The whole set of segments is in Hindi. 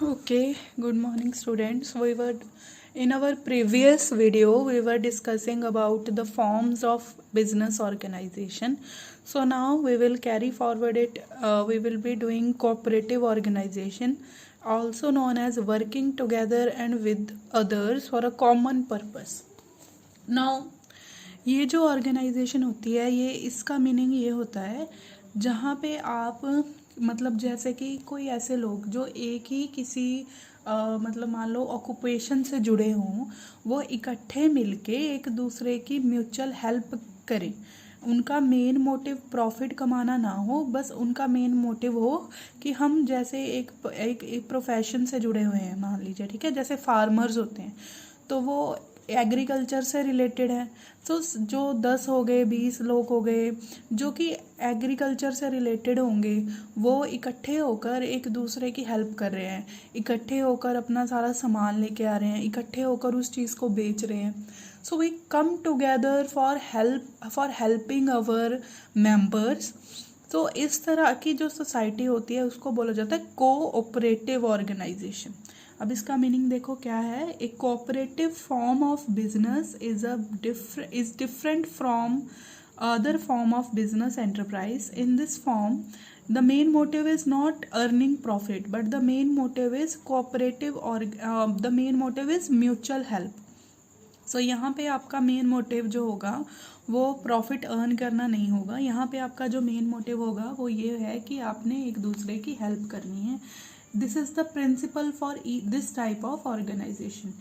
Okay, good morning, students. We were in our previous video we were discussing about the forms of business organization. So now we will carry forward it. We will be doing cooperative organization, also known as working together and with others for a common purpose. Now ये जो ऑर्गेनाइजेशन होती है ये इसका मीनिंग ये होता है जहाँ पे आप मतलब जैसे कि कोई ऐसे लोग जो एक ही किसी मतलब मान लो ऑक्यूपेशन से जुड़े हों, वो इकट्ठे मिलके एक दूसरे की म्यूचुअल हेल्प करें। उनका मेन मोटिव प्रॉफिट कमाना ना हो, बस उनका मेन मोटिव हो कि हम जैसे एक प्रोफेशन से जुड़े हुए हैं, मान लीजिए, ठीक है, जैसे फार्मर्स होते हैं तो वो एग्रीकल्चर से रिलेटेड है। तो जो 10 हो गए 20 लोग हो गए जो कि एग्रीकल्चर से रिलेटेड होंगे, वो इकट्ठे होकर एक दूसरे की हेल्प कर रहे हैं, इकट्ठे होकर अपना सारा सामान लेके आ रहे हैं, इकट्ठे होकर उस चीज़ को बेच रहे हैं। So we come together for helping our members. तो इस तरह की जो सोसाइटी होती है उसको बोला जाता है कोऑपरेटिव ऑर्गेनाइजेशन। अब इसका मीनिंग देखो क्या है। ए cooperative form of business is different from other form of business enterprise. In this form, the main motive is not earning profit, but the main motive is cooperative or the main motive is mutual help. सो यहाँ पे आपका मेन मोटिव जो होगा वो प्रॉफिट अर्न करना नहीं होगा। यहाँ पे आपका जो मेन मोटिव होगा वो ये है कि आपने एक दूसरे की हेल्प करनी है। This is the principle for this type of organisation.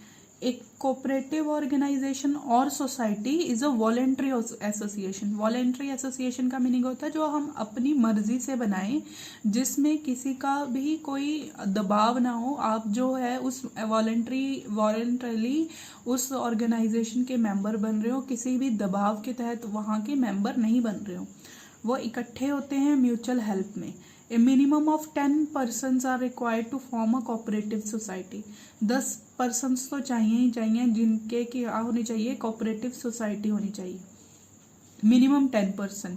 एक कोऑपरेटिव ऑर्गेनाइजेशन और society is a voluntary association. Voluntary association का मीनिंग होता है जो हम अपनी मर्जी से बनाएं, जिसमें किसी का भी कोई दबाव ना हो। आप जो है उस वॉलेंट्रीली उस ऑर्गेनाइजेशन के मेंबर बन रहे हो, किसी भी दबाव के तहत वहाँ के मेंबर नहीं बन रहे हो। वो इकट्ठे होते हैं म्यूचुअल हेल्प में। A minimum of 10 persons are required to form a cooperative society. 10 persons तो चाहिए ही चाहिए जिनके क्या होनी चाहिए, कोऑपरेटिव सोसाइटी होनी चाहिए। Minimum 10 person।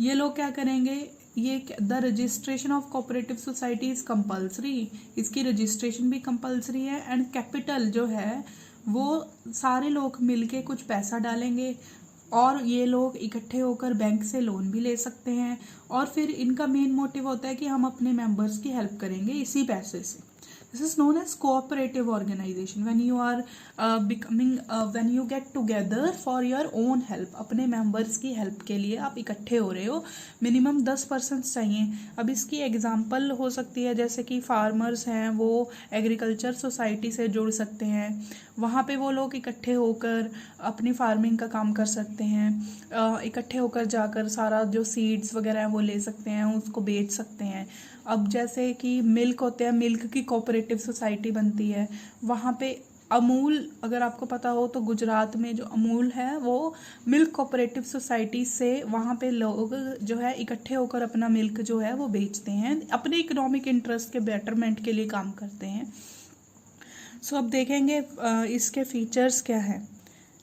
ये लोग क्या करेंगे, ये the registration of cooperative society is compulsory. इसकी रजिस्ट्रेशन भी कंपल्सरी है। एंड कैपिटल जो है वो सारे लोग मिलके कुछ पैसा डालेंगे और ये लोग इकट्ठे होकर बैंक से लोन भी ले सकते हैं। और फिर इनका मेन मोटिव होता है कि हम अपने मेंबर्स की हेल्प करेंगे इसी पैसे से। This is known as cooperative organisation. When you are when you get together for your own help, अपने मेंबर्स की हेल्प के लिए आप इकट्ठे हो रहे हो। मिनिमम 10 persons चाहिए। अब इसकी एग्जांपल हो सकती है जैसे कि फार्मर्स हैं, वो एग्रीकल्चर सोसाइटी से जुड़ सकते हैं। वहाँ पे वो लोग इकट्ठे होकर अपनी फार्मिंग का काम कर सकते हैं। इकट्ठे होकर जाकर सारा जो सीड्स वगैरह है वो ले सकते हैं, उसको बेच सकते हैं। अब जैसे कि मिल्क होते हैं, मिल्क की कोऑपरेटिव सोसाइटी बनती है। वहाँ पे अमूल, अगर आपको पता हो तो गुजरात में जो अमूल है वो मिल्क कोऑपरेटिव सोसाइटी से वहाँ पे लोग जो है इकट्ठे होकर अपना मिल्क जो है वो बेचते हैं, अपने इकोनॉमिक इंटरेस्ट के बेटरमेंट के लिए काम करते हैं। सो अब देखेंगे इसके फीचर्स क्या हैं।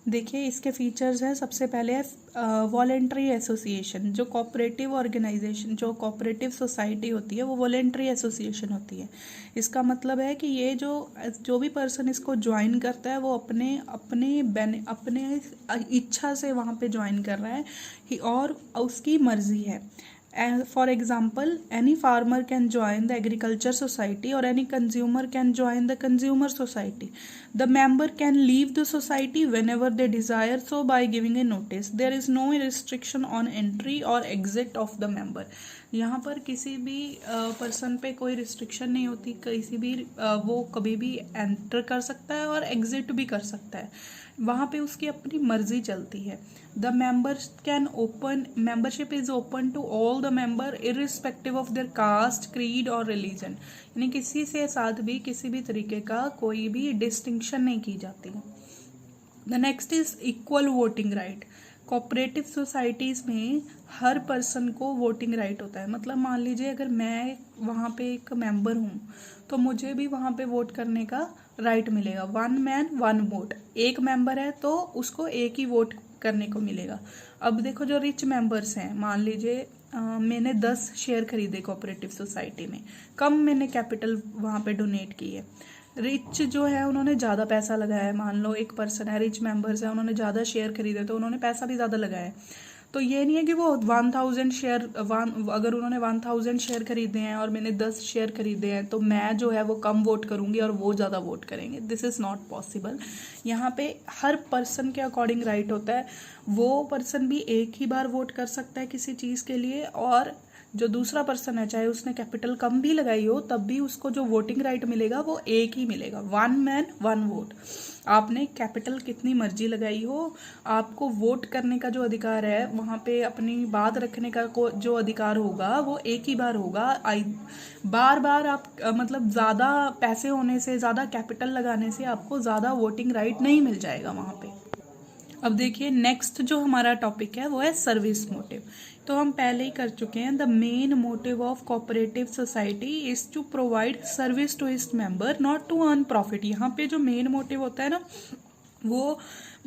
देखिए इसके फीचर्स हैं, सबसे पहले है वॉलेंट्री एसोसिएशन। जो कोऑपरेटिव ऑर्गेनाइजेशन, जो कोऑपरेटिव सोसाइटी होती है वो वॉलेंट्री एसोसिएशन होती है। इसका मतलब है कि ये जो भी पर्सन इसको ज्वाइन करता है वो अपने इच्छा से वहाँ पे ज्वाइन कर रहा है और उसकी मर्जी है। For example, any farmer can join the agriculture society or any consumer can join the consumer society. The member can leave the society whenever they desire so by giving a notice. There is no restriction on entry or exit of the member. यहाँ पर किसी भी पर्सन पे कोई रिस्ट्रिक्शन नहीं होती, किसी भी वो कभी भी एंटर कर सकता है और एग्जिट भी कर सकता है। वहाँ पे उसकी अपनी मर्जी चलती है। The membership is open to all the member irrespective of their caste, creed और रिलीजन। यानी किसी से साथ भी किसी भी तरीके का कोई भी डिस्टिंक्शन नहीं की जाती है। The next is equal voting right. Cooperative societies में हर पर्सन को वोटिंग राइट होता है। मतलब मान लीजिए अगर मैं वहाँ पे एक मेंबर हूँ तो मुझे भी वहाँ पे वोट करने का राइट मिलेगा। 1 man 1 vote। एक मेंबर है तो उसको एक ही वोट करने को मिलेगा। अब देखो जो रिच मेंबर्स हैं, मान लीजिए मैंने 10 शेयर खरीदे कोऑपरेटिव सोसाइटी में, कम मैंने कैपिटल वहाँ पे डोनेट की है। रिच जो है उन्होंने ज़्यादा पैसा लगाया है, मान लो एक पर्सन है, रिच मेंबर्स है, उन्होंने ज़्यादा शेयर खरीदे तो उन्होंने पैसा भी ज़्यादा लगाया है। तो ये नहीं है कि वो 1000 शेयर अगर उन्होंने 1000 शेयर खरीदे हैं और मैंने 10 शेयर खरीदे हैं तो मैं जो है वो कम वोट करूंगी और वो ज़्यादा वोट करेंगे। This is not possible. यहाँ पे हर पर्सन के अकॉर्डिंग राइट होता है। वो पर्सन भी एक ही बार वोट कर सकता है किसी चीज़ के लिए, और जो दूसरा पर्सन है चाहे उसने कैपिटल कम भी लगाई हो तब भी उसको जो वोटिंग राइट मिलेगा वो एक ही मिलेगा। 1 मैन 1 वोट। आपने कैपिटल कितनी मर्जी लगाई हो, आपको वोट करने का जो अधिकार है, वहाँ पे अपनी बात रखने का जो अधिकार होगा वो एक ही बार होगा। बार बार आप मतलब ज़्यादा पैसे होने से, ज़्यादा कैपिटल लगाने से आपको ज़्यादा वोटिंग राइट नहीं मिल जाएगा वहाँ पे। अब देखिए नेक्स्ट जो हमारा टॉपिक है वो है सर्विस मोटिव। तो हम पहले ही कर चुके हैं। The main motive of cooperative society is to provide service to its member, not to earn profit. यहाँ पे जो मेन मोटिव होता है ना वो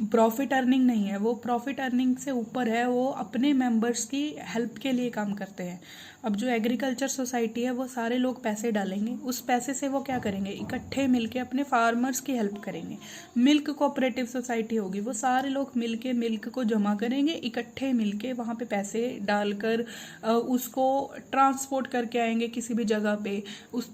प्रॉफिट अर्निंग नहीं है, वो प्रॉफिट अर्निंग से ऊपर है, वो अपने मेंबर्स की हेल्प के लिए काम करते हैं। अब जो एग्रीकल्चर सोसाइटी है वो सारे लोग पैसे डालेंगे, उस पैसे से वो क्या करेंगे, इकट्ठे मिलके अपने फार्मर्स की हेल्प करेंगे। मिल्क कोऑपरेटिव सोसाइटी होगी, वो सारे लोग मिलके मिल्क को जमा करेंगे, इकट्ठे मिलके वहाँ पे पैसे डालकर उसको ट्रांसपोर्ट करके आएंगे किसी भी जगह पे,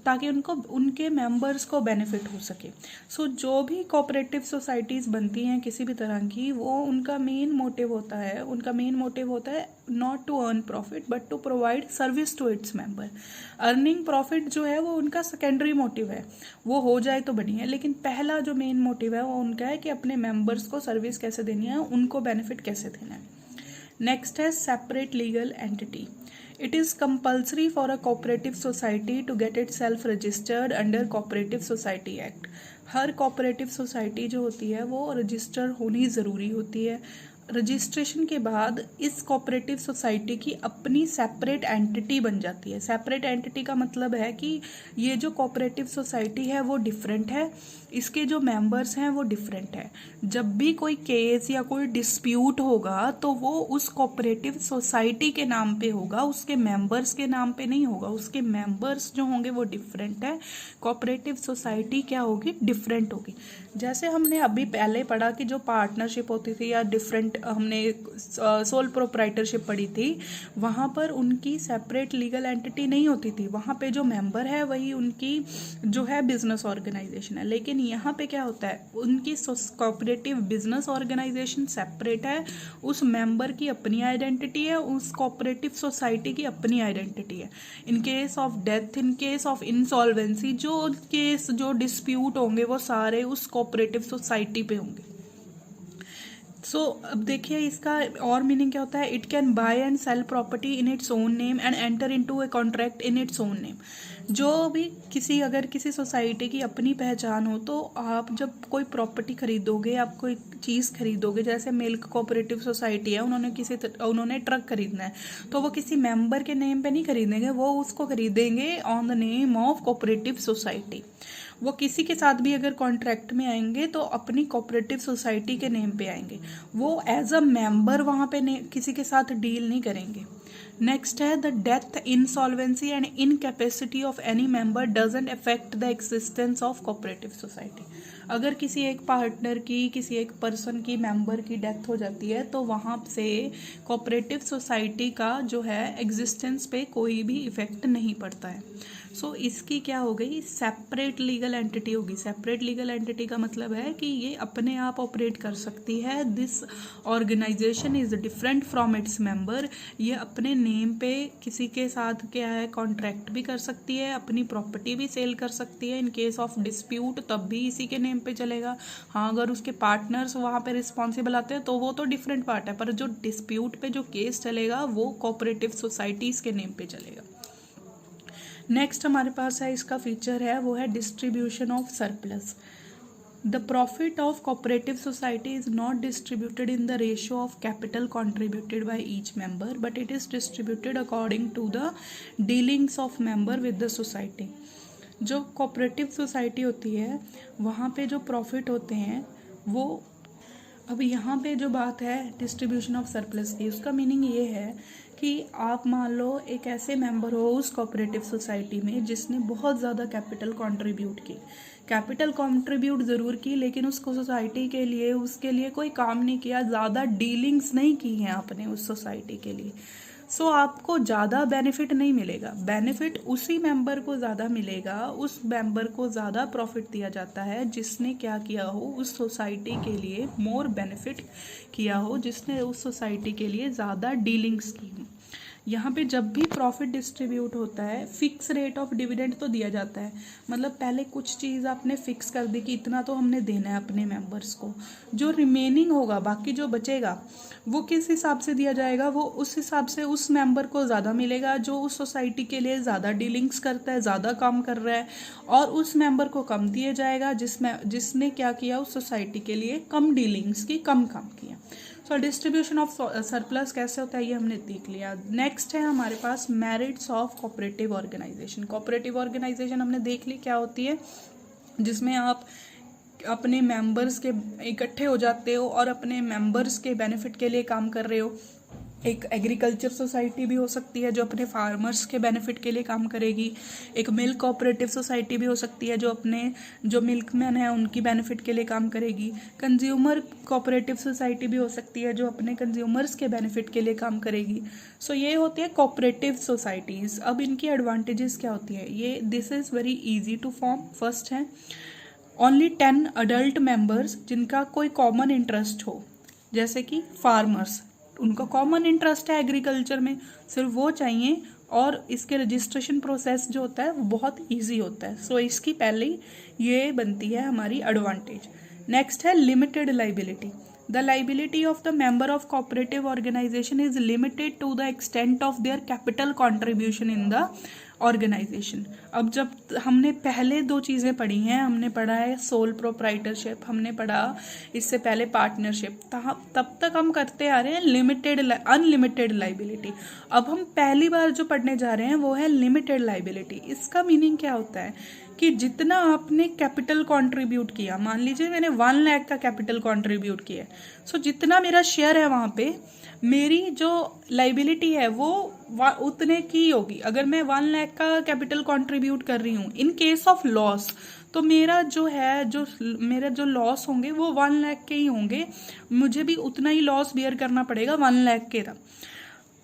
ताकि उनको उनके मेंबर्स को बेनिफिट हो सके। सो जो भी कोऑपरेटिव सोसाइटीज़ बनती हैं किसी भी तरह की, वो उनका मेन मोटिव होता है not to earn profit but to provide service to its member. Earning profit जो है वो उनका सेकेंडरी मोटिव है, वो हो जाए तो बढ़िया है, लेकिन पहला जो मेन मोटिव है वो उनका है कि अपने मेंबर्स को सर्विस कैसे देनी है, उनको बेनिफिट कैसे देना है। नेक्स्ट है separate legal entity. It is compulsory for a cooperative society to get itself registered under Cooperative Society Act. Her cooperative society जो होती है वो रजिस्टर होनी ज़रूरी होती है। रजिस्ट्रेशन के बाद इस कोऑपरेटिव सोसाइटी की अपनी सेपरेट एंटिटी बन जाती है। सेपरेट एंटिटी का मतलब है कि ये जो कोऑपरेटिव सोसाइटी है वो डिफरेंट है, इसके जो मेंबर्स हैं वो डिफरेंट है। जब भी कोई केस या कोई डिस्प्यूट होगा तो वो उस कोऑपरेटिव सोसाइटी के नाम पे होगा, उसके मेंबर्स के नाम पे नहीं होगा। उसके मेंबर्स जो होंगे वो डिफरेंट है, कोऑपरेटिव सोसाइटी क्या होगी, डिफरेंट होगी। जैसे हमने अभी पहले पढ़ा कि जो पार्टनरशिप होती थी या डिफरेंट हमने सोल प्रोप्राइटरशिप पढ़ी थी, वहाँ पर उनकी सेपरेट लीगल एंटिटी नहीं होती थी, वहाँ पे जो मेंबर है वही उनकी जो है बिजनेस ऑर्गेनाइजेशन है। लेकिन यहाँ पे क्या होता है, उनकी कोऑपरेटिव बिजनेस ऑर्गेनाइजेशन सेपरेट है, उस मेंबर की अपनी आइडेंटिटी है, उस कोऑपरेटिव सोसाइटी की अपनी आइडेंटिटी है। In case of death, in case of insolvency, जो डिस्प्यूट होंगे वो सारे उस कोऑपरेटिव सोसाइटी पे होंगे। अब देखिए इसका और मीनिंग क्या होता है। It can buy and sell property in its own name and enter into a contract in its own name. जो भी अगर किसी सोसाइटी की अपनी पहचान हो तो आप जब कोई प्रॉपर्टी खरीदोगे, आप कोई चीज़ खरीदोगे, जैसे मिल्क कोऑपरेटिव सोसाइटी है, उन्होंने ट्रक खरीदना है तो वो किसी मेंबर के नेम पे नहीं खरीदेंगे, वो उसको खरीदेंगे on the name of cooperative society. वो किसी के साथ भी अगर कॉन्ट्रैक्ट में आएंगे तो अपनी कोऑपरेटिव सोसाइटी के नेम पे आएंगे, वो एज अ मेंबर वहाँ पे किसी के साथ डील नहीं करेंगे। नेक्स्ट है the death, insolvency and incapacity of any member doesn't affect the existence of cooperative society. अगर किसी एक पार्टनर की, किसी एक पर्सन की, मेंबर की डेथ हो जाती है तो वहाँ से कोऑपरेटिव सोसाइटी का जो है एग्जिस्टेंस पे कोई भी इफेक्ट नहीं पड़ता है। इसकी क्या हो गई, सेपरेट लीगल एंटिटी होगी। सेपरेट लीगल एंटिटी का मतलब है कि ये अपने आप ऑपरेट कर सकती है। This organisation is different from its member. ये अपने नेम पे किसी के साथ क्या है कॉन्ट्रैक्ट भी कर सकती है, अपनी प्रॉपर्टी भी सेल कर सकती है। इन केस ऑफ डिस्प्यूट तब भी इसी के नेम पे चलेगा। हाँ, अगर उसके पार्टनर्स वहाँ पे रिस्पॉन्सिबल आते हैं तो वो तो डिफरेंट पार्ट है, पर जो डिस्प्यूट पे जो केस चलेगा वो कोऑपरेटिव सोसाइटीज़ के नेम पे चलेगा। नेक्स्ट हमारे पास है, इसका फीचर है वो है distribution of surplus. The profit of cooperative society is not distributed in the ratio of capital contributed by each member but it is distributed according to the dealings of member with the society. जो कोऑपरेटिव सोसाइटी होती है वहाँ पे जो प्रॉफिट होते हैं वो अब यहाँ पे जो बात है डिस्ट्रीब्यूशन ऑफ सरप्लस की, उसका मीनिंग ये है कि आप मान लो एक ऐसे मेंबर हो उस कोऑपरेटिव सोसाइटी में जिसने बहुत ज़्यादा कैपिटल कंट्रीब्यूट की, कैपिटल कंट्रीब्यूट ज़रूर की लेकिन उसको सोसाइटी के लिए उसके लिए कोई काम नहीं किया, ज़्यादा डीलिंग्स नहीं की हैं आपने उस सोसाइटी के लिए। सो आपको ज़्यादा बेनिफिट नहीं मिलेगा, बेनिफिट उसी मेंबर को ज़्यादा मिलेगा, उस मेंबर को ज़्यादा प्रॉफिट दिया जाता है जिसने क्या किया हो, उस सोसाइटी के लिए मोर बेनिफिट किया हो, जिसने उस सोसाइटी के लिए ज़्यादा डीलिंग्स की हो। यहाँ पे जब भी प्रॉफिट डिस्ट्रीब्यूट होता है फिक्स रेट ऑफ डिविडेंड तो दिया जाता है, मतलब पहले कुछ चीज़ आपने फिक्स कर दी कि इतना तो हमने देना है अपने मेंबर्स को, जो रिमेनिंग होगा बाकी जो बचेगा वो किस हिसाब से दिया जाएगा, वो उस हिसाब से उस मेंबर को ज़्यादा मिलेगा जो उस सोसाइटी के लिए ज़्यादा डीलिंग्स करता है, ज़्यादा काम कर रहा है, और उस मेंबर को कम दिया जाएगा जिसने क्या किया, उस सोसाइटी के लिए कम डीलिंग्स की, कम काम किया। सो डिस्ट्रीब्यूशन ऑफ सरप्लस कैसे होता है ये हमने देख लिया। नेक्स्ट है हमारे पास merits of cooperative organisation. Cooperative organisation हमने देख ली क्या होती है, जिसमें आप अपने मेंबर्स के इकट्ठे हो जाते हो और अपने मेंबर्स के बेनिफिट के लिए काम कर रहे हो। एक एग्रीकल्चर सोसाइटी भी हो सकती है जो अपने फार्मर्स के बेनिफिट के लिए काम करेगी, एक मिल्क कोऑपरेटिव सोसाइटी भी हो सकती है जो अपने जो मिल्कमैन हैं उनकी बेनिफिट के लिए काम करेगी, कंज्यूमर कोऑपरेटिव सोसाइटी भी हो सकती है जो अपने कंज्यूमर्स के बेनिफिट के लिए काम करेगी। सो ये होती है कोऑपरेटिव सोसाइटीज़। अब इनकी एडवांटेजेस क्या होती है, ये this is very easy to form. First है ओनली 10 अडल्ट मेंबर्स जिनका कोई कॉमन इंटरेस्ट हो, जैसे कि फार्मर्स, उनका कॉमन इंटरेस्ट है एग्रीकल्चर में, सिर्फ वो चाहिए, और इसके रजिस्ट्रेशन प्रोसेस जो होता है वो बहुत इजी होता है। सो इसकी पहले ये बनती है हमारी एडवांटेज। नेक्स्ट है limited liability. The liability of the member of cooperative organisation is limited to the extent of their capital contribution in the organisation. अब जब हमने पहले दो चीज़ें पढ़ी हैं, हमने पढ़ा है सोल प्रोप्राइटरशिप, हमने पढ़ा इससे पहले पार्टनरशिप, तब तक हम करते आ रहे हैं लिमिटेड अनलिमिटेड लाइबिलिटी। अब हम पहली बार जो पढ़ने जा रहे हैं वो है लिमिटेड लाइबिलिटी। इसका मीनिंग क्या होता है कि जितना आपने कैपिटल कंट्रीब्यूट किया, मान लीजिए मैंने 1 लाख का कैपिटल कंट्रीब्यूट किया, सो जितना मेरा शेयर है वहाँ पे मेरी जो लाइबिलिटी है वो उतने की होगी। अगर मैं 1 लाख का कैपिटल कंट्रीब्यूट कर रही हूँ, इन केस ऑफ लॉस तो मेरा जो है मेरा जो लॉस होंगे वो 1 लाख के ही होंगे, मुझे भी उतना ही लॉस बियर करना पड़ेगा 1 लाख के था।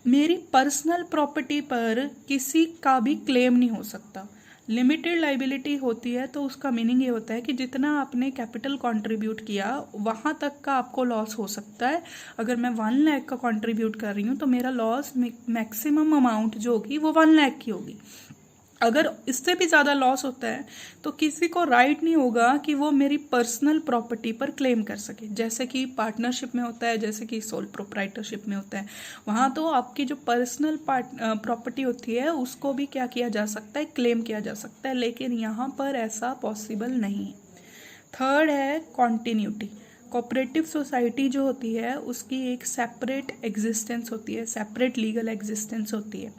मेरी पर्सनल प्रॉपर्टी पर किसी का भी क्लेम नहीं हो सकता। लिमिटेड लाइबिलिटी होती है तो उसका मीनिंग ये होता है कि जितना आपने कैपिटल कंट्रीब्यूट किया वहाँ तक का आपको लॉस हो सकता है। अगर मैं 1 लाख का कंट्रीब्यूट कर रही हूँ तो मेरा लॉस मैक्सिमम अमाउंट जो होगी वो 1 लाख की होगी। अगर इससे भी ज़्यादा लॉस होता है तो किसी को राइट नहीं होगा कि वो मेरी पर्सनल प्रॉपर्टी पर क्लेम कर सके, जैसे कि पार्टनरशिप में होता है, जैसे कि सोल प्रोप्राइटरशिप में होता है। वहाँ तो आपकी जो पर्सनल प्रॉपर्टी होती है उसको भी क्या किया जा सकता है, क्लेम किया जा सकता है, लेकिन यहाँ पर ऐसा पॉसिबल नहीं। थर्ड है कॉन्टिन्यूटी। कोऑपरेटिव सोसाइटी जो होती है उसकी एक सेपरेट एग्जिस्टेंस होती है, सेपरेट लीगल एग्जिस्टेंस होती है।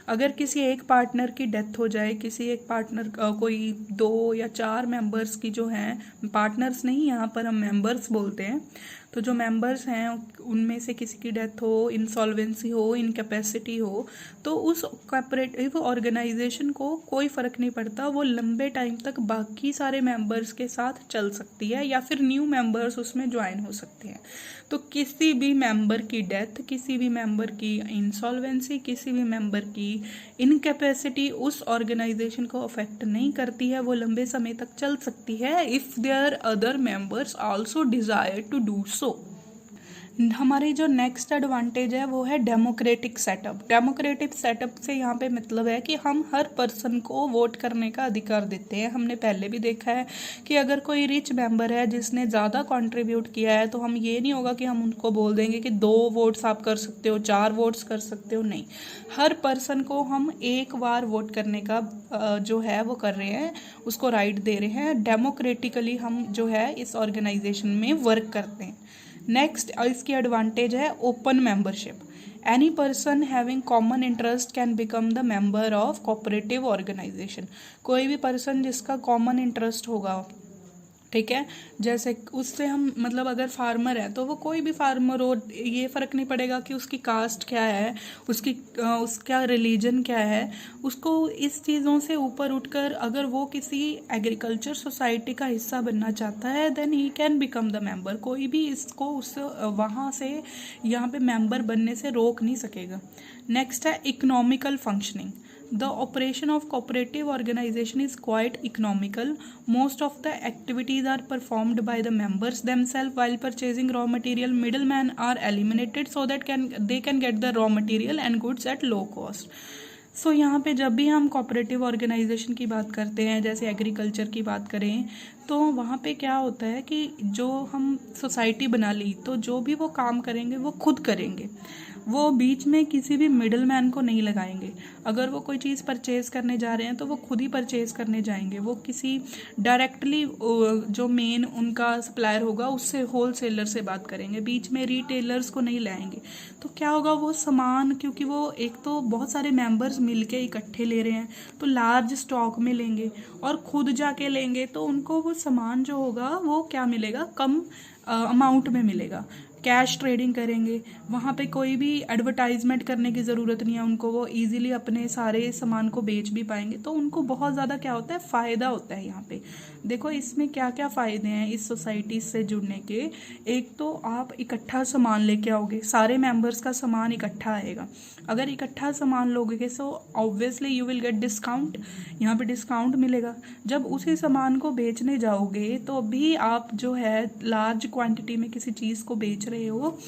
अगर किसी एक पार्टनर की डेथ हो जाए, किसी एक पार्टनर कोई 2 या 4 मेंबर्स की जो हैं, पार्टनर्स नहीं यहाँ पर हम मेंबर्स बोलते हैं, तो जो मेंबर्स हैं उनमें से किसी की डेथ हो, इंसॉल्वेंसी हो, इनकैपेसिटी हो, तो उस कोऑपरेटिव ऑर्गेनाइजेशन को कोई फ़र्क नहीं पड़ता, वो लंबे टाइम तक बाकी सारे मेंबर्स के साथ चल सकती है या फिर न्यू मेंबर्स उसमें ज्वाइन हो सकते हैं। तो किसी भी मेंबर की डेथ, किसी भी मेंबर की इंसॉल्वेंसी, किसी भी मेंबर की इनकैपेसिटी उस ऑर्गेनाइजेशन को अफेक्ट नहीं करती है, वो लंबे समय तक चल सकती है if there other members also desire to do so. हमारी जो नेक्स्ट एडवांटेज है वो है डेमोक्रेटिक सेटअप। डेमोक्रेटिक सेटअप से यहाँ पे मतलब है कि हम हर पर्सन को वोट करने का अधिकार देते हैं। हमने पहले भी देखा है कि अगर कोई रिच मेंबर है जिसने ज़्यादा कंट्रीब्यूट किया है तो हम ये नहीं होगा कि हम उनको बोल देंगे कि 2 वोट्स आप कर सकते हो, 4 वोट्स कर सकते हो, नहीं। हर पर्सन को हम एक बार वोट करने का जो है वो कर रहे हैं, उसको राइट दे रहे हैं। डेमोक्रेटिकली हम जो है इस ऑर्गेनाइजेशन में वर्क करते हैं। नेक्स्ट इसकी एडवांटेज है open membership. Any person having common interest can become the member of cooperative organisation. कोई भी पर्सन जिसका कॉमन इंटरेस्ट होगा ठीक है। जैसे उससे हम मतलब अगर फार्मर है तो वो कोई भी फार्मर हो, ये फ़र्क नहीं पड़ेगा कि उसकी कास्ट क्या है, उसका रिलीजन क्या है, उसको इस चीज़ों से ऊपर उठकर अगर वो किसी एग्रीकल्चर सोसाइटी का हिस्सा बनना चाहता है then he can become the member. कोई भी इसको उस वहाँ से यहाँ पे मेंबर बनने से रोक नहीं सकेगा। नेक्स्ट है economical functioning. The operation of cooperative organization is quite economical. Most of the activities are performed by the members themselves. While purchasing raw material, middlemen are eliminated so that they can get the raw material and goods at low cost. सो यहाँ पे जब भी हम कोऑपरेटिव ऑर्गेनाइजेशन की बात करते हैं, जैसे एग्रीकल्चर की बात करें, तो वहाँ पे क्या होता है कि जो हम सोसाइटी बना ली तो जो भी वो काम करेंगे वो खुद करेंगे, वो बीच में किसी भी मिडल मैन को नहीं लगाएंगे। अगर वो कोई चीज़ परचेज करने जा रहे हैं तो वो खुद ही परचेज करने जाएंगे, वो किसी डायरेक्टली जो मेन उनका सप्लायर होगा उससे होलसेलर से बात करेंगे, बीच में रिटेलर्स को नहीं लाएंगे। तो क्या होगा, वो सामान, क्योंकि वो एक तो बहुत सारे मेंबर्स मिलके इकट्ठे ले रहे हैं तो लार्ज स्टॉक में लेंगे और खुद जाके लेंगे तो उनको वो सामान जो होगा वो क्या मिलेगा, कम अमाउंट में मिलेगा। कैश ट्रेडिंग करेंगे, वहाँ पे कोई भी एडवर्टाइजमेंट करने की ज़रूरत नहीं है उनको, वो इजीली अपने सारे सामान को बेच भी पाएंगे। तो उनको बहुत ज़्यादा क्या होता है, फ़ायदा होता है। यहाँ पे देखो इसमें क्या क्या फ़ायदे हैं इस सोसाइटी से जुड़ने के। एक तो आप इकट्ठा सामान लेके आओगे, सारे मेंबर्स का सामान इकट्ठा आएगा। अगर इकट्ठा सामान लोगे so obviously you will get discount, यहाँ पे डिस्काउंट मिलेगा। जब उसी सामान को बेचने जाओगे तो भी आप जो है लार्ज क्वांटिटी में किसी चीज़ को बेच रहे हो,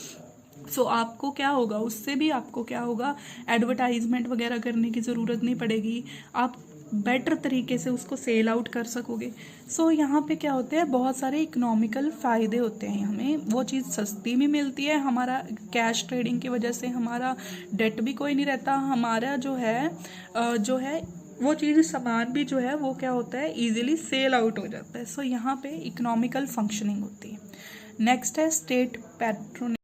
सो आपको क्या होगा, उससे भी आपको क्या होगा, एडवर्टाइजमेंट वगैरह करने की ज़रूरत नहीं पड़ेगी, आप बेटर तरीके से उसको सेल आउट कर सकोगे। सो यहाँ पे क्या होते हैं, बहुत सारे इकोनॉमिकल फ़ायदे होते हैं। हमें वो चीज़ सस्ती भी मिलती है, हमारा कैश ट्रेडिंग की वजह से हमारा डेट भी कोई नहीं रहता, हमारा जो है वो चीज़ सामान भी जो है वो क्या होता है, इजीली सेल आउट हो जाता है। सो यहाँ पे इकोनॉमिकल फंक्शनिंग होती है। नेक्स्ट है स्टेट पैट्रोनेज।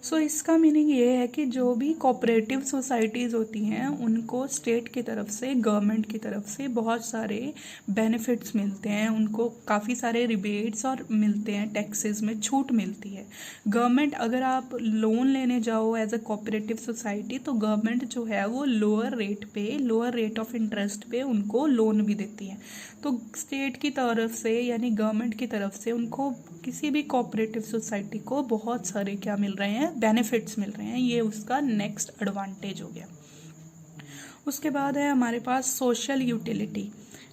सो इसका मीनिंग ये है कि जो भी कोऑपरेटिव सोसाइटीज़ होती हैं उनको स्टेट की तरफ से, गवर्नमेंट की तरफ से बहुत सारे बेनिफिट्स मिलते हैं, उनको काफ़ी सारे रिबेट्स और मिलते हैं, टैक्सेस में छूट मिलती है। गवर्नमेंट, अगर आप लोन लेने जाओ एज अ कोऑपरेटिव सोसाइटी तो गवर्नमेंट जो है वो लोअर रेट ऑफ इंटरेस्ट पे उनको लोन भी देती है। तो स्टेट की तरफ से यानी गवर्नमेंट की तरफ से उनको किसी भी कोऑपरेटिव सोसाइटी को बहुत सारे क्या मिल रहे हैं, बेनिफिट्स मिल रहे हैं। ये उसका नेक्स्ट एडवांटेज हो गया। उसके बाद है हमारे पास social utility.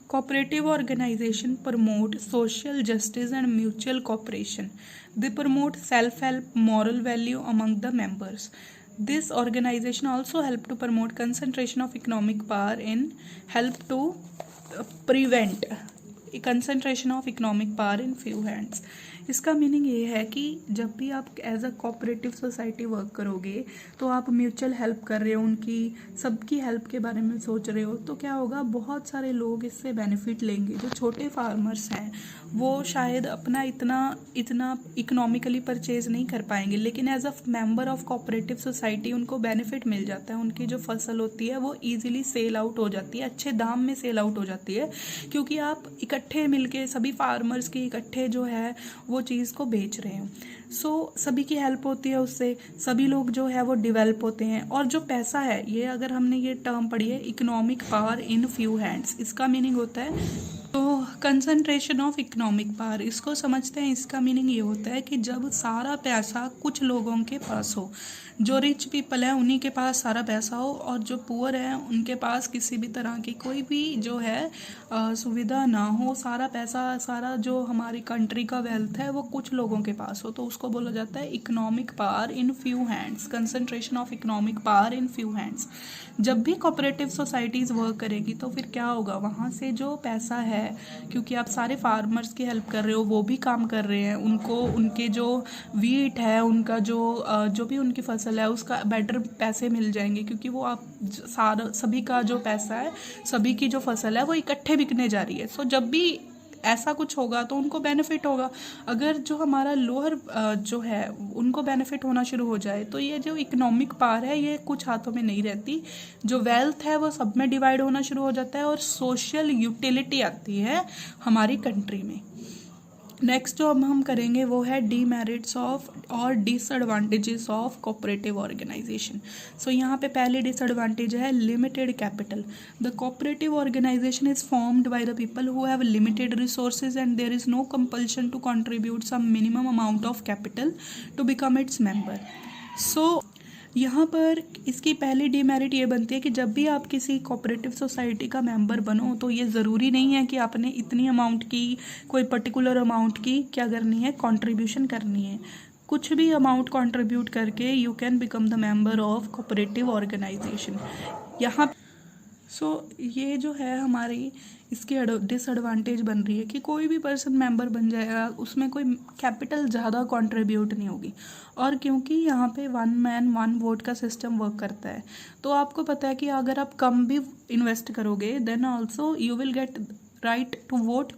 Cooperative organisation promote social justice and mutual cooperation. They promote self help, moral value among the members. This organization also help to promote concentration of economic power in help to prevent concentration of economic power in few hands. इसका मीनिंग ये है कि जब भी आप as a cooperative society work करोगे तो आप म्यूचुअल हेल्प कर रहे हो, उनकी सबकी हेल्प के बारे में सोच रहे हो, तो क्या होगा, बहुत सारे लोग इससे बेनिफिट लेंगे। जो छोटे फार्मर्स हैं वो शायद अपना इतना इकोनॉमिकली परचेज नहीं कर पाएंगे, लेकिन as a member of cooperative society उनको बेनिफिट मिल जाता है। उनकी जो फसल होती है वो ईजिली सेल आउट हो जाती है, अच्छे दाम में सेल आउट हो जाती है, क्योंकि आप इकट्ठे मिलके सभी फार्मर्स की इकट्ठे जो है वो चीज़ को बेच रहे हो। सो सभी की हेल्प होती है, उससे सभी लोग जो है वो डेवलप होते हैं। और जो पैसा है, ये अगर हमने ये टर्म पढ़ी है, economic power in few hands, इसका मीनिंग होता है तो कंसंट्रेशन ऑफ इकोनॉमिक पावर। इसको समझते हैं, इसका मीनिंग ये होता है कि जब सारा पैसा कुछ लोगों के पास हो, जो रिच पीपल है उन्हीं के पास सारा पैसा हो और जो पुअर है उनके पास किसी भी तरह की कोई भी जो है सुविधा ना हो, सारा पैसा, सारा जो हमारी कंट्री का वेल्थ है वो कुछ लोगों के पास हो, तो उसको बोला जाता है economic power in few hands, concentration of economic power in few hands. जब भी कोऑपरेटिव सोसाइटीज़ वर्क करेगी तो फिर क्या होगा, वहाँ से जो पैसा है, क्योंकि आप सारे फार्मर्स की हेल्प कर रहे हो, वो भी काम कर रहे हैं, उनको उनके जो वीट है, उनका जो भी उनकी फसल है उसका बेटर पैसे मिल जाएंगे, क्योंकि वो आप सभी का जो पैसा है, सभी की जो फसल है वो इकट्ठे बिकने जा रही है। सो जब भी ऐसा कुछ होगा तो उनको बेनिफिट होगा। अगर जो हमारा लोअर जो है उनको बेनिफिट होना शुरू हो जाए तो ये जो इकोनॉमिक पावर है ये कुछ हाथों में नहीं रहती, जो वेल्थ है वो सब में डिवाइड होना शुरू हो जाता है और सोशल यूटिलिटी आती है हमारी कंट्री में। नेक्स्ट जो अब हम करेंगे वो है डीमेरिट्स ऑफ और disadvantages of cooperative organisation. So यहाँ पे पहली डिसएडवांटेज है limited capital. The cooperative organisation is formed by the people who have limited resources and there is no compulsion to contribute some minimum amount of capital to become its member. So यहाँ पर इसकी पहली डीमेरिट ये बनती है कि जब भी आप किसी कोऑपरेटिव सोसाइटी का मेंबर बनो तो ये ज़रूरी नहीं है कि आपने इतनी अमाउंट की, कोई पर्टिकुलर अमाउंट की क्या करनी है, कंट्रीब्यूशन करनी है। कुछ भी अमाउंट कंट्रीब्यूट करके you can become the member of cooperative organisation. यहाँ ये जो है हमारी इसकी डिसएडवांटेज बन रही है कि कोई भी पर्सन मेंबर बन जाएगा, उसमें कोई कैपिटल ज़्यादा कंट्रीब्यूट नहीं होगी। और क्योंकि यहाँ पे 1 मैन 1 वोट का सिस्टम वर्क करता है, तो आपको पता है कि अगर आप कम भी इन्वेस्ट करोगे then also you will get right to vote.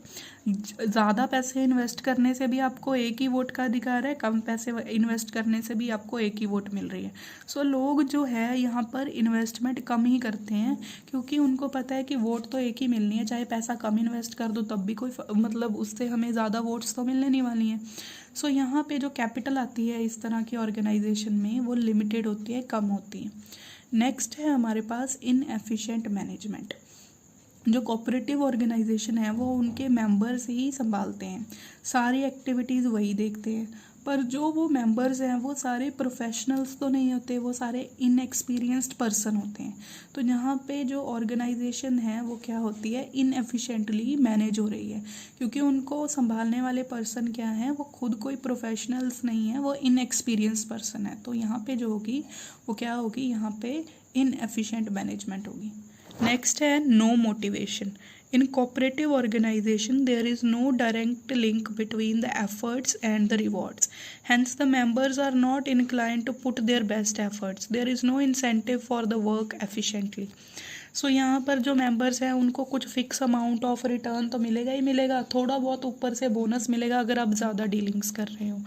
ज़्यादा पैसे इन्वेस्ट करने से भी आपको एक ही वोट का अधिकार है, कम पैसे इन्वेस्ट करने से भी आपको एक ही वोट मिल रही है। सो लोग जो है यहाँ पर इन्वेस्टमेंट कम ही करते हैं क्योंकि उनको पता है कि वोट तो एक ही मिलनी है, चाहे पैसा कम इन्वेस्ट कर दो तब भी कोई मतलब उससे हमें ज़्यादा वोट्स तो मिलने नहीं वाली हैं। सो यहाँ पे जो कैपिटल आती है इस तरह की ऑर्गेनाइजेशन में वो लिमिटेड होती है, कम होती है। नेक्स्ट है हमारे पास इनएफिशिएंट मैनेजमेंट। जो कोऑपरेटिव ऑर्गेनाइजेशन है वो उनके मेंबर्स ही संभालते हैं, सारी एक्टिविटीज़ वही देखते हैं, पर जो वो मेंबर्स हैं वो सारे प्रोफेशनल्स तो नहीं होते, वो सारे इनएक्सपीरियंस्ड पर्सन होते हैं। तो यहाँ पे जो ऑर्गेनाइजेशन है वो क्या होती है, इनएफिशिएंटली मैनेज हो रही है क्योंकि उनको संभालने वाले पर्सन क्या हैं, वो खुद कोई प्रोफेशनल्स नहीं है, वो इनएक्सपीरियंस्ड पर्सन है। तो यहाँ पे जो होगी वो क्या होगी, यहाँ पे इनएफिशिएंट मैनेजमेंट होगी। नेक्स्ट है no motivation. In cooperative organization, there is no direct link between the efforts and the rewards. Hence, the members are not inclined to put their best efforts. There is no incentive for the work efficiently. सो यहाँ पर जो मेंबर्स हैं उनको कुछ फिक्स अमाउंट ऑफ रिटर्न तो मिलेगा ही मिलेगा, थोड़ा बहुत ऊपर से बोनस मिलेगा अगर आप ज़्यादा डीलिंग्स कर रहे हो,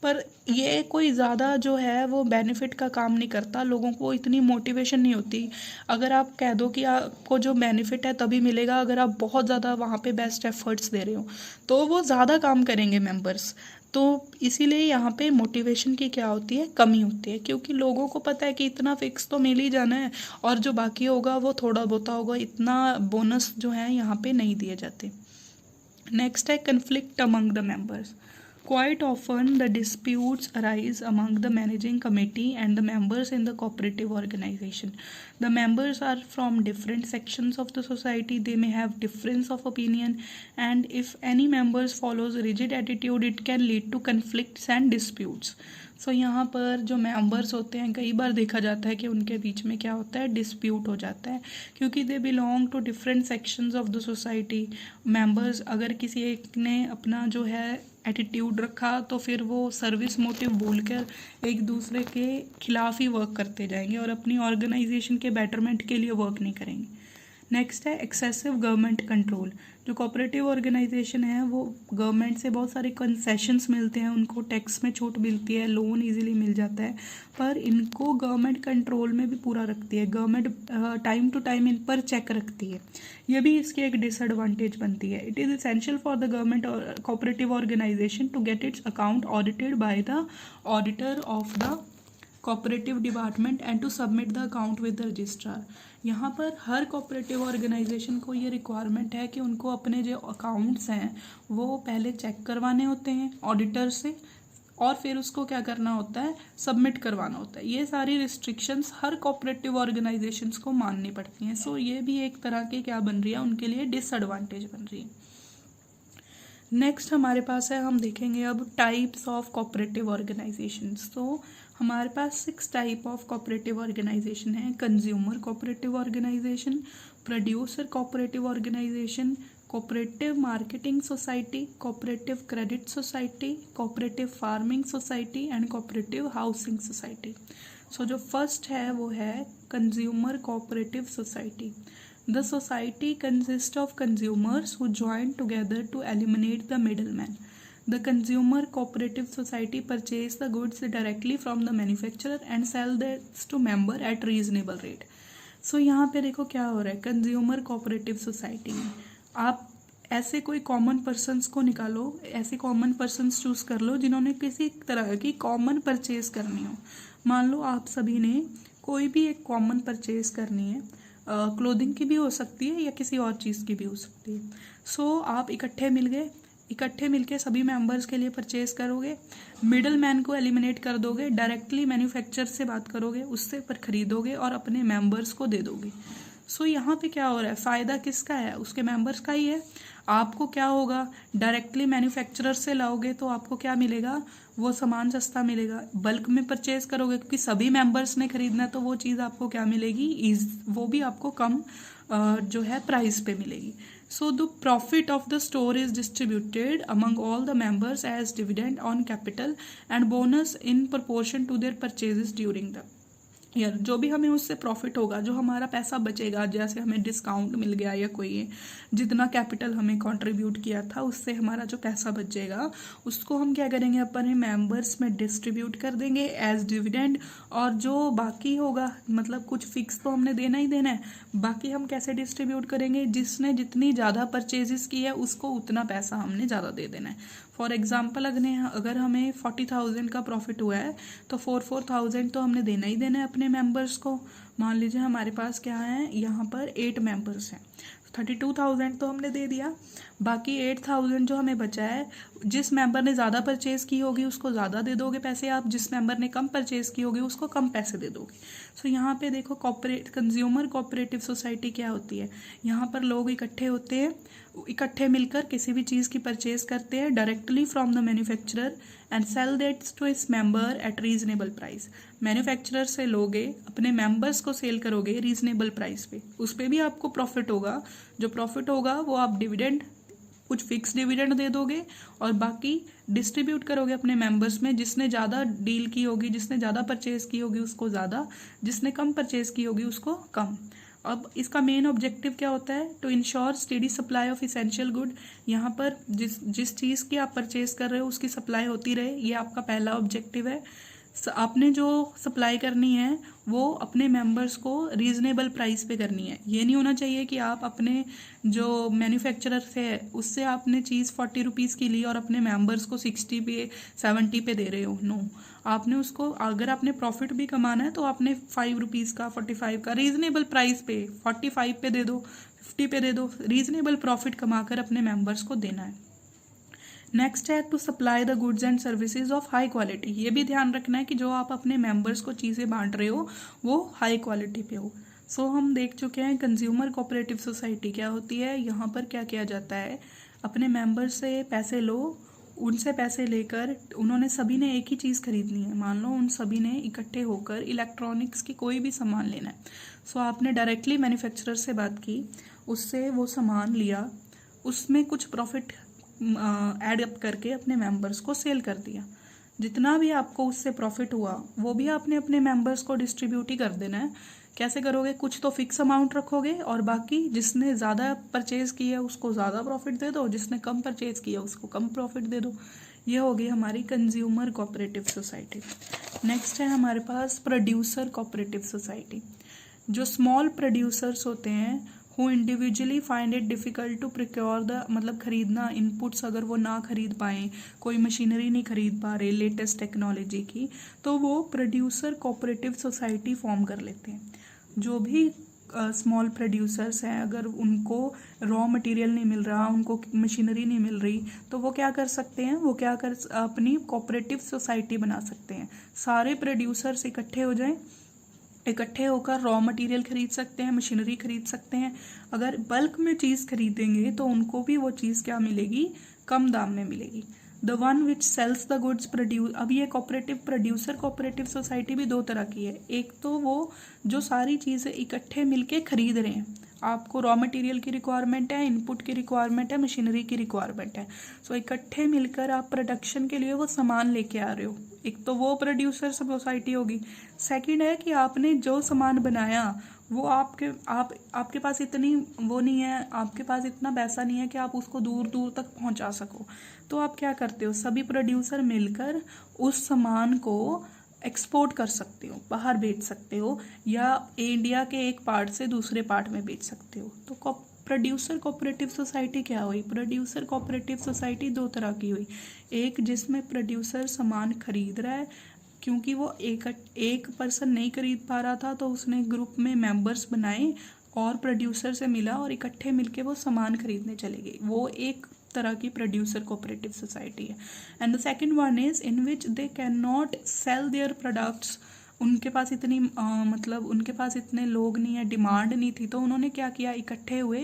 पर ये कोई ज़्यादा जो है वो बेनिफिट का काम नहीं करता। लोगों को इतनी मोटिवेशन नहीं होती। अगर आप कह दो कि आपको जो बेनिफिट है तभी मिलेगा अगर आप बहुत ज़्यादा वहाँ पे बेस्ट एफर्ट्स दे रहे हो, तो वो ज़्यादा काम करेंगे मेंबर्स। तो इसीलिए यहाँ पे मोटिवेशन की क्या होती है, कमी होती है, क्योंकि लोगों को पता है कि इतना फिक्स तो मिल ही जाना है और जो बाकी होगा वो थोड़ा बहुत होगा, इतना बोनस जो है यहाँ पे नहीं दिए जाते। नेक्स्ट है conflict among the members. Quite often, the disputes arise among the managing committee and the members in the cooperative organization. The members are from different sections of the society. They may have difference of opinion, and if any members follows a rigid attitude, it can lead to conflicts and disputes. सो यहाँ पर जो मेंबर्स होते हैं कई बार देखा जाता है कि उनके बीच में क्या होता है, डिस्प्यूट हो जाता है, क्योंकि they belong to different sections of the society. Members अगर किसी एक ने अपना जो है एटीट्यूड रखा तो फिर वो सर्विस मोटिव भूलकर एक दूसरे के खिलाफ ही वर्क करते जाएंगे और अपनी ऑर्गेनाइजेशन के बेटरमेंट के लिए वर्क नहीं करेंगे। नेक्स्ट है एक्सेसिव गवर्नमेंट कंट्रोल। जो कोऑपरेटिव ऑर्गेनाइजेशन है वो गवर्नमेंट से बहुत सारे कंसेशंस मिलते हैं, उनको टैक्स में छूट मिलती है, लोन इजीली मिल जाता है, पर इनको गवर्नमेंट कंट्रोल में भी पूरा रखती है। गवर्नमेंट टाइम टू टाइम इन पर चेक रखती है, ये भी इसकी एक डिसएडवांटेज बनती है। It is essential for the government cooperative organization to get its account audited by the auditor of the cooperative department and to submit the account with the registrar. यहाँ पर हर कोऑपरेटिव ऑर्गेनाइजेशन को ये रिक्वायरमेंट है कि उनको अपने जो अकाउंट्स हैं वो पहले चेक करवाने होते हैं ऑडिटर से, और फिर उसको क्या करना होता है, सबमिट करवाना होता है। ये सारी रिस्ट्रिक्शंस हर कोऑपरेटिव ऑर्गेनाइजेशंस को माननी पड़ती हैं। सो ये भी एक तरह की क्या बन रही है, उनके लिए डिसएडवांटेज बन रही है। नेक्स्ट हमारे पास है, हम देखेंगे अब टाइप्स ऑफ कोऑपरेटिव ऑर्गेनाइजेशंस। तो हमारे पास 6 टाइप ऑफ कोऑपरेटिव ऑर्गेनाइजेशन है। Consumer cooperative organisation, producer cooperative organisation, cooperative marketing society, cooperative credit society, cooperative farming society and cooperative housing society. So जो फर्स्ट है वो है consumer cooperative society. The society consists of consumers who join together to eliminate the middleman. The consumer cooperative society purchase the goods directly from the manufacturer and sell this to member at reasonable rate. So यहाँ पे देखो क्या हो रहा है, कंज्यूमर कोऑपरेटिव सोसाइटी में आप ऐसे कोई कॉमन पर्सन्स को निकालो, ऐसे कॉमन पर्सन्स चूज कर लो जिन्होंने किसी तरह की कॉमन परचेज करनी हो। मान लो आप सभी ने कोई भी एक कॉमन परचेज करनी है, क्लोथिंग की भी हो सकती है या किसी और चीज़ की भी हो सकती है। सो आप इकट्ठे मिल गए, इकट्ठे मिलके सभी मेंबर्स के लिए परचेज करोगे, मिडल मैन को एलिमिनेट कर दोगे, डायरेक्टली मैन्युफैक्चरर से बात करोगे, उससे पर खरीदोगे और अपने मेंबर्स को दे दोगे। सो यहाँ पे क्या हो रहा है, फ़ायदा किसका है, उसके मेंबर्स का ही है। आपको क्या होगा, डायरेक्टली मैन्युफैक्चरर से लाओगे तो आपको क्या मिलेगा, वो सामान सस्ता मिलेगा। बल्क में परचेज करोगे क्योंकि सभी मेंबर्स ने खरीदना है तो वो चीज़ आपको क्या मिलेगी, वो भी आपको कम जो है प्राइस पे मिलेगी। So the profit of the store is distributed among all the members as dividend on capital and bonus in proportion to their purchases during the year. जो भी हमें उससे प्रॉफिट होगा, जो हमारा पैसा बचेगा, जैसे हमें डिस्काउंट मिल गया या कोई जितना कैपिटल हमें कंट्रीब्यूट किया था उससे हमारा जो पैसा बचेगा उसको हम क्या करेंगे, अपने मेंबर्स में डिस्ट्रीब्यूट कर देंगे एज डिविडेंड। और जो बाकी होगा, मतलब कुछ फिक्स तो हमने देना ही देना है, बाकी हम कैसे डिस्ट्रीब्यूट करेंगे, जिसने जितनी ज़्यादा परचेजेस की है उसको उतना पैसा हमने ज़्यादा दे देना है। फॉर एग्जाम्पल अगर हमें 40,000 का प्रॉफिट हुआ है तो 4,000 तो हमने देना ही देना है अपने मेंबर्स को। मान लीजिए हमारे पास क्या है, यहाँ पर 8 मेंबर्स हैं, 32,000 तो हमने दे दिया, बाकी 8,000 जो हमें बचा है, जिस मेंबर ने ज़्यादा परचेज़ की होगी उसको ज़्यादा दे दोगे पैसे आप, जिस मेंबर ने कम परचेज़ की होगी उसको कम पैसे दे दोगे। सो यहाँ पे देखो कंज्यूमर कोऑपरेटिव सोसाइटी क्या होती है, यहाँ पर लोग इकट्ठे होते हैं, इकट्ठे मिलकर किसी भी चीज़ की परचेज करते हैं directly from the manufacturer and sell that to इस member at reasonable price. Manufacturer से लोगे, अपने मेंबर्स को सेल करोगे रीजनेबल प्राइस पे, उस पर भी आपको प्रॉफिट होगा। जो प्रॉफिट होगा वो आप डिविडेंड, कुछ फिक्स डिविडेंड दे दोगे और बाकी डिस्ट्रीब्यूट करोगे अपने मेंबर्स में। जिसने ज़्यादा डील की होगी, जिसने ज़्यादा परचेज की होगी उसको ज़्यादा, जिसने कम परचेज की होगी उसको कम। अब इसका मेन ऑब्जेक्टिव क्या होता है, to ensure steady supply of essential good. यहाँ पर जिस चीज़ की आप परचेज कर रहे हो उसकी सप्लाई होती रहे, ये आपका पहला ऑब्जेक्टिव है। आपने जो सप्लाई करनी है वो अपने मेंबर्स को रीजनेबल प्राइस पे करनी है। ये नहीं होना चाहिए कि आप अपने जो मैन्युफैक्चरर से है उससे आपने चीज़ 40 रुपीज़ की ली और अपने मेंबर्स को 60 पे 70 पे दे रहे हो। नो, आपने उसको, अगर आपने प्रॉफिट भी कमाना है तो आपने 5 रुपीज़ का, 45 का रीजनेबल प्राइस पे 45 पे दे दो, 50 पे दे दो, रीजनेबल प्रॉफिट कमाकर अपने मेंबर्स को देना है। नेक्स्ट है to supply the goods and services of high quality. ये भी ध्यान रखना है कि जो आप अपने मेंबर्स को चीज़ें बांट रहे हो वो हाई क्वालिटी पे हो। सो हम देख चुके हैं कंज्यूमर कोऑपरेटिव सोसाइटी क्या होती है। यहाँ पर क्या किया जाता है, अपने मेंबर्स से पैसे लो, उनसे पैसे लेकर उन्होंने सभी ने एक ही चीज़ खरीदनी है। मान लो उन सभी ने इकट्ठे होकर इलेक्ट्रॉनिक्स की कोई भी सामान लेना है। सो आपने डायरेक्टली मैन्युफैक्चरर से बात की, उससे वो सामान लिया, उसमें कुछ प्रॉफिट ऐड अप करके अपने मेंबर्स को सेल कर दिया। जितना भी आपको उससे प्रॉफिट हुआ वो भी आपने अपने मेंबर्स को डिस्ट्रीब्यूट ही कर देना है। कैसे करोगे, कुछ तो फिक्स अमाउंट रखोगे और बाकी जिसने ज़्यादा परचेज किया उसको ज़्यादा प्रॉफिट दे दो, जिसने कम परचेज किया उसको कम प्रॉफिट दे दो। ये होगी हमारी कंज्यूमर कोऑपरेटिव सोसाइटी। नेक्स्ट है हमारे पास प्रोड्यूसर कोऑपरेटिव सोसाइटी। जो स्मॉल प्रोड्यूसर्स होते हैं who individually find it difficult to procure the, मतलब खरीदना इनपुट्स अगर वो ना खरीद पाएँ, कोई मशीनरी नहीं खरीद पा रहे लेटेस्ट टेक्नोलॉजी की, तो वो प्रोड्यूसर कोऑपरेटिव सोसाइटी फॉर्म कर लेते हैं। जो भी स्मॉल प्रोड्यूसर्स हैं, अगर उनको रॉ मटेरियल नहीं मिल रहा, उनको मशीनरी नहीं मिल रही, तो वो क्या कर सकते हैं, वो क्या कर अपनी कोऑपरेटिव सोसाइटी बना सकते हैं। सारे प्रोड्यूसर्स इकट्ठे हो जाएं, इकट्ठे होकर रॉ मटेरियल खरीद सकते हैं, मशीनरी खरीद सकते हैं। अगर बल्क में चीज़ खरीदेंगे तो उनको भी वो चीज़ क्या मिलेगी, कम दाम में मिलेगी। The one which sells the goods produce. अब ये कोऑपरेटिव प्रोड्यूसर कोऑपरेटिव सोसाइटी भी दो तरह की है। एक तो वो जो सारी चीज़ें इकट्ठे मिलके खरीद रहे हैं, आपको रॉ मटेरियल की रिक्वायरमेंट है, इनपुट की रिक्वायरमेंट है, मशीनरी की रिक्वायरमेंट है, सो इकट्ठे मिलकर आप प्रोडक्शन के लिए वो सामान लेके आ रहे हो। एक तो वो प्रोड्यूसर सोसाइटी होगी। सेकंड है कि आपने जो सामान बनाया वो आपके पास इतनी वो नहीं है, आपके पास इतना पैसा नहीं है कि आप उसको दूर दूर तक पहुंचा सको। तो आप क्या करते हो, सभी प्रोड्यूसर मिलकर उस सामान को एक्सपोर्ट कर सकते हो, बाहर बेच सकते हो, या इंडिया के एक पार्ट से दूसरे पार्ट में बेच सकते हो। तो प्रोड्यूसर कोऑपरेटिव सोसाइटी क्या हुई? प्रोड्यूसर कोऑपरेटिव सोसाइटी दो तरह की हुई। एक जिसमें प्रोड्यूसर सामान खरीद रहा है, क्योंकि वो एक पर्सन नहीं खरीद पा रहा था तो उसने ग्रुप में मेंबर्स बनाए और प्रोड्यूसर से मिला और इकट्ठे मिलके वो सामान खरीदने चले गए। वो एक तरह की प्रोड्यूसर कोऑपरेटिव सोसाइटी है। And the second one is in which they can not sell their products. उनके पास इतनी मतलब उनके पास इतने लोग नहीं है, डिमांड नहीं थी, तो उन्होंने क्या किया, इकट्ठे हुए,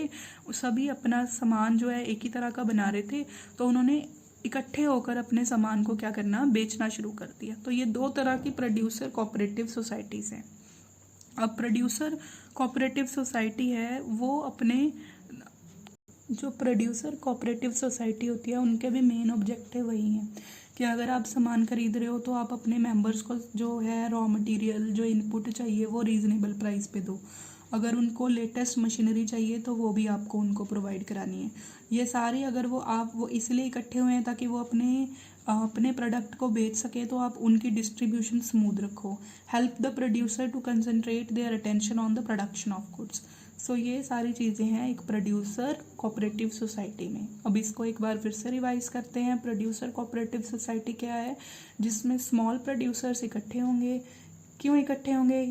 सभी अपना सामान जो है एक ही तरह का बना रहे थे, तो उन्होंने इकट्ठे होकर अपने सामान को क्या करना, बेचना शुरू कर दिया। तो ये दो तरह की प्रोड्यूसर कोऑपरेटिव सोसाइटीज़ हैं। अब प्रोड्यूसर कोऑपरेटिव सोसाइटी है वो अपने, जो प्रोड्यूसर कोऑपरेटिव सोसाइटी होती है उनके भी मेन ऑब्जेक्टिव वही हैं कि अगर आप सामान खरीद रहे हो तो आप अपने मेंबर्स को जो है रॉ मटेरियल जो इनपुट चाहिए वो रीज़नेबल प्राइस पे दो। अगर उनको लेटेस्ट मशीनरी चाहिए तो वो भी आपको उनको प्रोवाइड करानी है। ये सारे अगर वो इसलिए इकट्ठे हुए हैं ताकि वो अपने प्रोडक्ट को बेच सके, तो आप उनकी डिस्ट्रीब्यूशन स्मूथ रखो। Help the producer to concentrate their attention on the production of goods. So ये सारी चीज़ें हैं एक प्रोड्यूसर कोऑपरेटिव सोसाइटी में। अब इसको एक बार फिर से रिवाइज करते हैं। प्रोड्यूसर कोऑपरेटिव सोसाइटी क्या है? जिसमें स्मॉल प्रोड्यूसर्स इकट्ठे होंगे। क्यों इकट्ठे होंगे?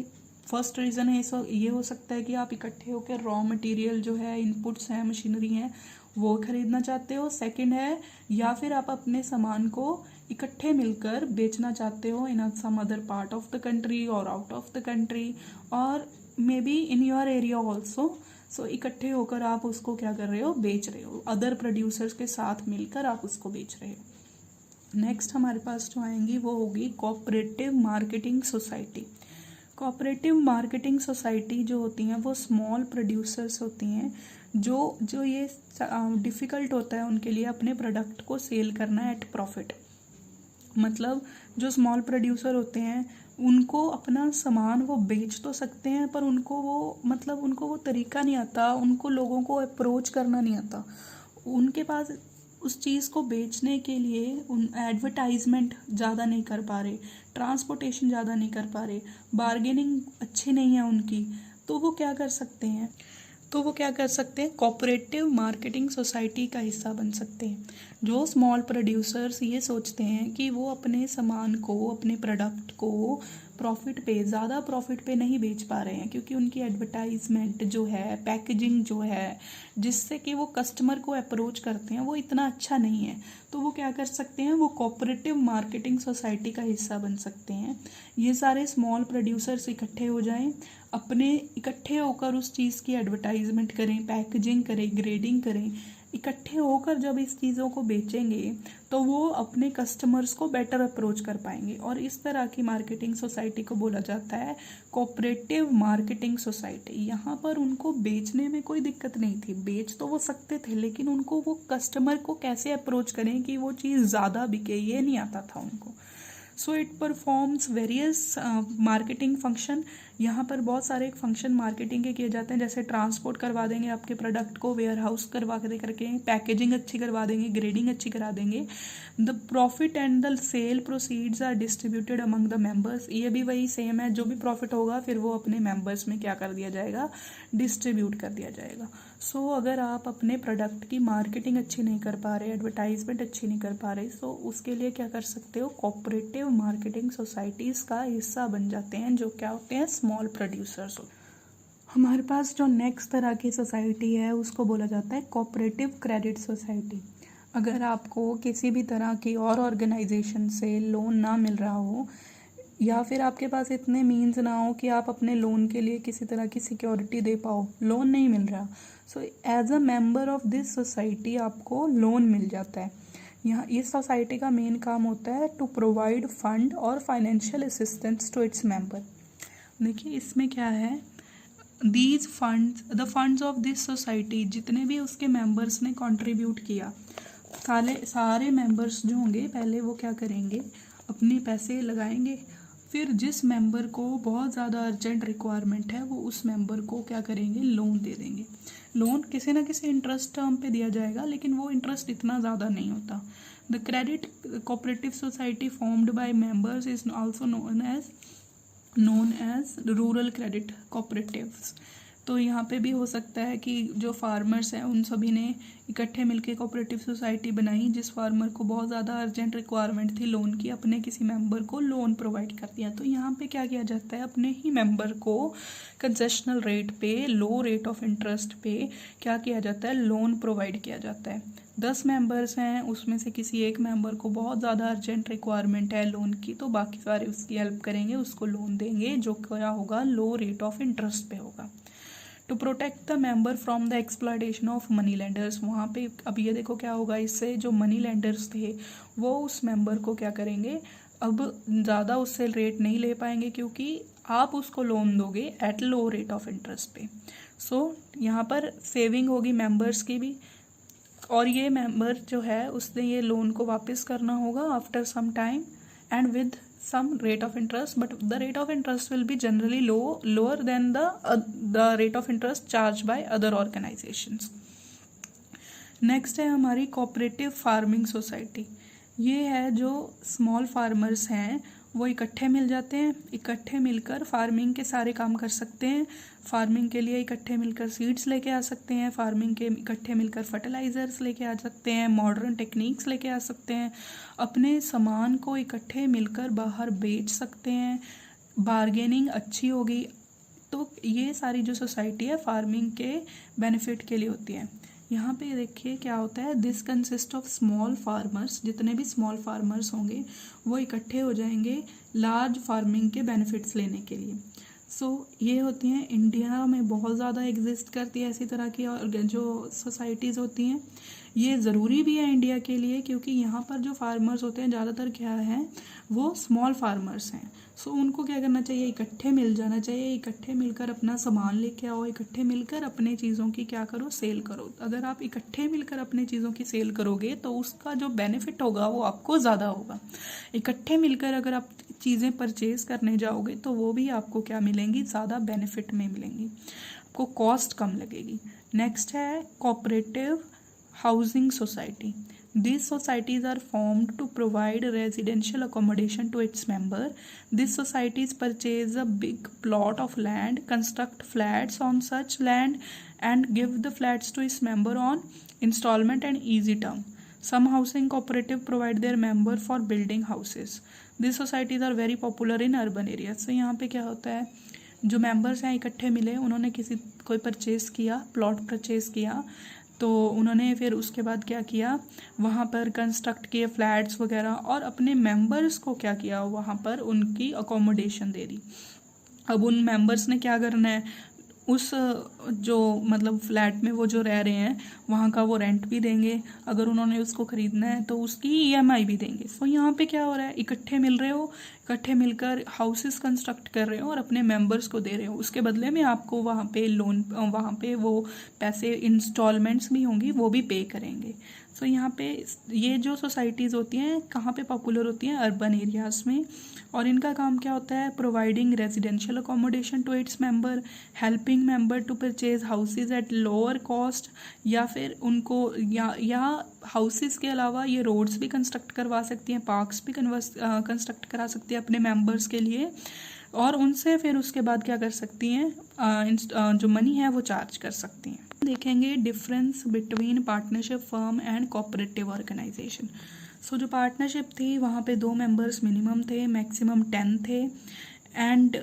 फर्स्ट रीज़न है ये हो सकता है कि आप इकट्ठे होकर रॉ मटेरियल जो है, इनपुट्स हैं, मशीनरी हैं, वो खरीदना चाहते हो। सेकंड है, या फिर आप अपने सामान को इकट्ठे मिलकर बेचना चाहते हो in some other part of the country और आउट ऑफ द कंट्री और maybe in your area also. So इकट्ठे होकर आप उसको क्या कर रहे हो, बेच रहे हो। अदर प्रोड्यूसर्स के साथ मिलकर आप उसको बेच रहे हो। नेक्स्ट हमारे पास जो आएंगी वो होगी cooperative marketing society. Cooperative marketing society जो होती हैं वो स्मॉल प्रोड्यूसर्स होती हैं जो ये डिफ़िकल्ट होता है उनके लिए अपने प्रोडक्ट को सेल करना एट प्रॉफिट। मतलब जो स्मॉल प्रोड्यूसर होते हैं उनको अपना सामान वो बेच तो सकते हैं, पर उनको वो तरीका नहीं आता, उनको लोगों को अप्रोच करना नहीं आता। उनके पास उस चीज़ को बेचने के लिए एडवर्टाइजमेंट ज़्यादा नहीं कर पा रहे, ट्रांसपोर्टेशन ज़्यादा नहीं कर पा रहे, बार्गेनिंग अच्छी नहीं है उनकी, तो वो क्या कर सकते हैं, कोऑपरेटिव मार्केटिंग सोसाइटी का हिस्सा बन सकते हैं। जो स्मॉल प्रोड्यूसर्स ये सोचते हैं कि वो अपने सामान को, अपने प्रोडक्ट को ज़्यादा प्रॉफिट पे नहीं बेच पा रहे हैं, क्योंकि उनकी एडवर्टाइजमेंट जो है, पैकेजिंग जो है, जिससे कि वो कस्टमर को अप्रोच करते हैं, वो इतना अच्छा नहीं है। तो वो क्या कर सकते हैं, वो कोऑपरेटिव मार्केटिंग सोसाइटी का हिस्सा बन सकते हैं। ये सारे स्मॉल प्रोड्यूसर्स इकट्ठे हो जाएं, इकट्ठे होकर उस चीज़ की एडवर्टाइजमेंट करें, पैकेजिंग करें, ग्रेडिंग करें। इकट्ठे होकर जब इस चीज़ों को बेचेंगे तो वो अपने कस्टमर्स को बेटर अप्रोच कर पाएंगे, और इस तरह की मार्केटिंग सोसाइटी को बोला जाता है कोऑपरेटिव मार्केटिंग सोसाइटी। यहाँ पर उनको बेचने में कोई दिक्कत नहीं थी, बेच तो वो सकते थे, लेकिन उनको वो कस्टमर को कैसे अप्रोच करें कि वो चीज़ ज़्यादा बिके, ये नहीं आता था उनको। So it performs various marketing function. यहाँ पर बहुत सारे फंक्शन मार्केटिंग के किए जाते हैं, जैसे ट्रांसपोर्ट करवा देंगे आपके प्रोडक्ट को, वेयर हाउस करवा करके, पैकेजिंग अच्छी करवा देंगे, ग्रेडिंग अच्छी करा देंगे। The profit and the sale proceeds are distributed among the members. ये भी वही सेम है, जो भी प्रॉफिट होगा फिर वो अपने मेंबर्स में क्या कर दिया जाएगा, डिस्ट्रीब्यूट कर दिया जाएगा। सो अगर आप अपने प्रोडक्ट की मार्केटिंग अच्छी नहीं कर पा रहे, एडवर्टाइजमेंट अच्छी नहीं कर पा रहे, सो उसके लिए क्या कर सकते हो, कोऑपरेटिव मार्केटिंग सोसाइटीज़ का हिस्सा बन जाते हैं, जो क्या होते हैं, स्मॉल प्रोड्यूसर्स। हमारे पास जो नेक्स्ट तरह की सोसाइटी है उसको बोला जाता है कोऑपरेटिव क्रेडिट सोसाइटी। अगर आपको किसी भी तरह की और ऑर्गेनाइजेशन से लोन ना मिल रहा हो, या फिर आपके पास इतने मीन्स ना हो कि आप अपने लोन के लिए किसी तरह की सिक्योरिटी दे पाओ, लोन नहीं मिल रहा, so as a member of this society आपको लोन मिल जाता है। यहाँ इस सोसाइटी का मेन काम होता है टू प्रोवाइड फंड और financial assistance to its member. देखिए इसमें क्या है, these funds, the funds of this society, जितने भी उसके मेंबर्स ने कंट्रीब्यूट किया, सारे मेंबर्स जो होंगे पहले वो क्या करेंगे, अपने पैसे लगाएंगे, फिर जिस मेंबर को बहुत ज़्यादा अर्जेंट रिक्वायरमेंट है वो उस मेंबर को क्या करेंगे, लोन दे देंगे। लोन किसी ना किसी इंटरेस्ट टर्म पे दिया जाएगा, लेकिन वो इंटरेस्ट इतना ज़्यादा नहीं होता। The credit cooperative society formed by members is also known as rural credit cooperatives. तो यहाँ पे भी हो सकता है कि जो फार्मर्स हैं उन सभी ने इकट्ठे मिलकर कोऑपरेटिव सोसाइटी बनाई, जिस फार्मर को बहुत ज़्यादा अर्जेंट रिक्वायरमेंट थी लोन की, अपने किसी मेंबर को लोन प्रोवाइड कर दिया। तो यहाँ पे क्या किया जाता है, अपने ही मेंबर को कंसेशनल रेट पे, लो रेट ऑफ इंटरेस्ट पे क्या किया जाता है, लोन प्रोवाइड किया जाता है। 10 मेंबर्स हैं, उसमें से किसी एक मेंबर को बहुत ज़्यादा अर्जेंट रिक्वायरमेंट है लोन की, तो बाकी सारे उसकी हेल्प करेंगे, उसको लोन देंगे, जो क्या होगा, लो रेट ऑफ इंटरेस्ट पे होगा। To protect the member from the exploitation of money lenders, वहाँ पे अब ये देखो क्या होगा, इससे जो मनी लेंडर्स थे वो उस मेंबर को क्या करेंगे, अब ज़्यादा उससे रेट नहीं ले पाएंगे, क्योंकि आप उसको लोन दोगे at low rate of interest पे। सो यहाँ पर सेविंग होगी मेंबर्स की भी, और ये मेंबर जो है उसने ये लोन को वापस करना होगा after some time and with some rate of interest, but the rate of interest will be generally lower than the rate of interest charged by other organizations. Next है हमारी कोऑपरेटिव फार्मिंग सोसाइटी। ये है जो स्मॉल फार्मर्स हैं वो इकट्ठे मिल जाते हैं, इकट्ठे मिलकर फार्मिंग के सारे काम कर सकते हैं। फार्मिंग के लिए इकट्ठे मिलकर सीड्स लेके आ सकते हैं, फार्मिंग के इकट्ठे मिलकर फर्टिलाइजर्स लेके आ सकते हैं, मॉडर्न टेक्निक्स लेके आ सकते हैं, अपने सामान को इकट्ठे मिलकर बाहर बेच सकते हैं, बार्गेनिंग अच्छी होगी। तो ये सारी जो सोसाइटी है फार्मिंग के बेनिफिट के लिए होती है। यहाँ पे देखिए क्या होता है, this consist of small farmers, जितने भी स्मॉल फार्मर्स होंगे वो इकट्ठे हो जाएंगे लार्ज फार्मिंग के बेनिफिट्स लेने के लिए। सो ये होती हैं, इंडिया में बहुत ज़्यादा एग्जिस्ट करती है ऐसी तरह की और जो सोसाइटीज़ होती हैं। ये ज़रूरी भी है इंडिया के लिए, क्योंकि यहाँ पर जो फार्मर्स होते हैं ज़्यादातर क्या हैं, वो स्मॉल फार्मर्स हैं। सो उनको क्या करना चाहिए, इकट्ठे मिल जाना चाहिए, इकट्ठे मिलकर अपना सामान लेके आओ, इकट्ठे मिलकर अपने चीज़ों की क्या करो, सेल करो। अगर आप इकट्ठे मिलकर अपने चीज़ों की सेल करोगे तो उसका जो बेनिफिट होगा वो आपको ज़्यादा होगा। इकट्ठे मिलकर अगर आप चीज़ें परचेज करने जाओगे तो वो भी आपको क्या मिलेंगी, ज़्यादा बेनिफिट में मिलेंगी, आपको कॉस्ट कम लगेगी। नेक्स्ट है cooperative housing society. These societies are formed to provide residential accommodation to its member. These societies purchase a big plot of land, construct flats on such land, and give the flats to its member on installment and easy term. Some housing cooperative provide their member for building houses. These societies are very popular in urban areas. So यहाँ पे क्या होता है, जो मेंबर्स हैं इकट्ठे मिले, उन्होंने कोई परचेज़ किया, प्लॉट परचेज़ किया, तो उन्होंने फिर उसके बाद क्या किया, वहाँ पर कंस्ट्रक्ट किए फ्लैट्स वगैरह, और अपने मेंबर्स को क्या किया, वहाँ पर उनकी अकोमोडेशन दे दी। अब उन मेंबर्स ने क्या करना है, उस जो मतलब फ्लैट में वो जो रह रहे हैं वहाँ का वो रेंट भी देंगे, अगर उन्होंने उसको ख़रीदना है तो उसकी ईएमआई भी देंगे। सो यहाँ पे क्या हो रहा है, इकट्ठे मिल रहे हो, इकट्ठे मिलकर हाउसेस कंस्ट्रक्ट कर रहे हो और अपने मेंबर्स को दे रहे हो, उसके बदले में आपको वहाँ पे लोन, वहाँ पे वो पैसे इंस्टॉलमेंट्स भी होंगी वो भी पे करेंगे। सो यहाँ पे ये जो सोसाइटीज़ होती हैं कहाँ पे पॉपुलर होती हैं, अर्बन एरियाज़ में, और इनका काम क्या होता है, providing residential accommodation to its member, helping member to purchase houses at lower cost, या फिर उनको या हाउसेस के अलावा ये रोड्स भी कंस्ट्रक्ट करवा सकती हैं, पार्क्स भी कंस्ट्रक्ट करा सकती हैं अपने मेंबर्स के लिए, और उनसे फिर उसके बाद क्या कर सकती हैं, जो मनी है वो चार्ज कर सकती हैं। देखेंगे difference between partnership firm and cooperative organisation. So जो पार्टनरशिप थी वहाँ पे 2 मेंबर्स मिनिमम थे, मैक्सिमम 10 थे, and